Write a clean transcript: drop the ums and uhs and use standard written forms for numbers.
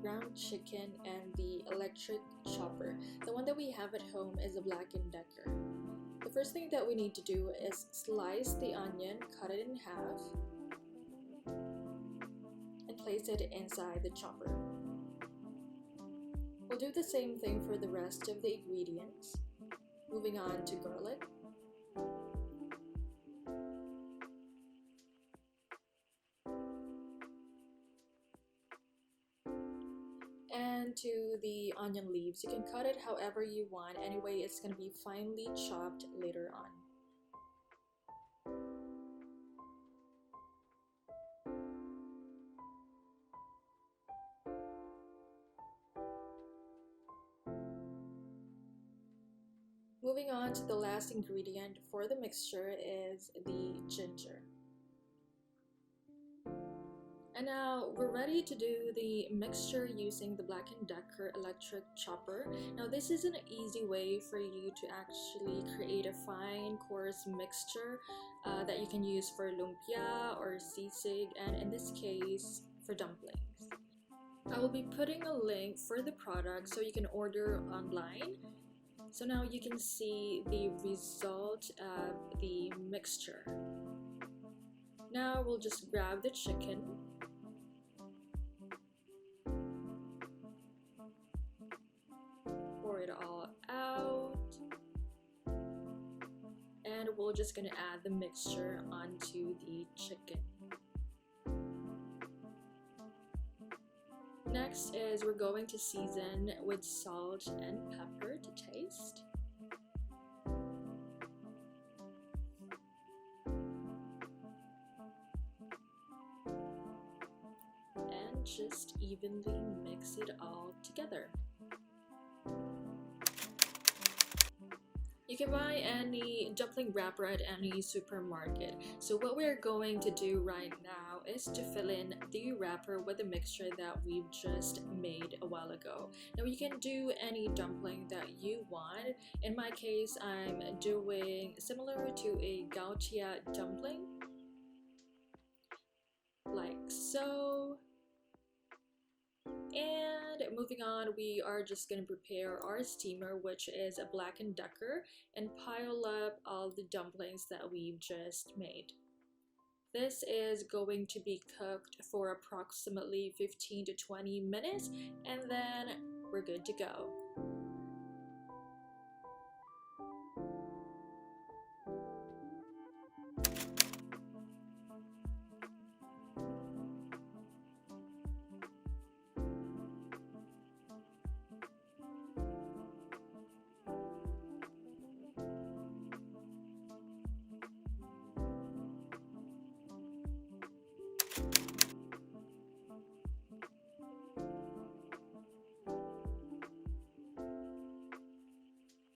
ground chicken and the electric chopper. The one that we have at home is a Black & Decker. The first thing that we need to do is slice the onion, cut it in half, and place it inside the chopper. We'll do the same thing for the rest of the ingredients. Moving on to garlic. And to the onion leaves. You can cut it however you want. Anyway, it's going to be finely chopped later on. Moving on to the last ingredient for the mixture is the ginger. And now we're ready to do the mixture using the Black & Decker electric chopper. Now this is an easy way for you to actually create a fine coarse mixture that you can use for lumpia or sisig, and in this case for dumplings. I will be putting a link for the product so you can order online. So now you can see the result of the mixture. Now we'll just grab the chicken. Pour it all out. And we're just gonna add the mixture onto the chicken. Next is we're going to season with salt and pepper to taste. And just evenly mix it all together. You can buy any dumpling wrapper at any supermarket. So what we're going to do right now is to fill in the wrapper with the mixture that we've just made a while ago. Now you can do any dumpling that you want. In my case, I'm doing similar to a gauchia dumpling, like so. And moving on, we are just going to prepare our steamer, which is a Black & Decker, and pile up all the dumplings that we've just made. This is going to be cooked for approximately 15 to 20 minutes, and then we're good to go.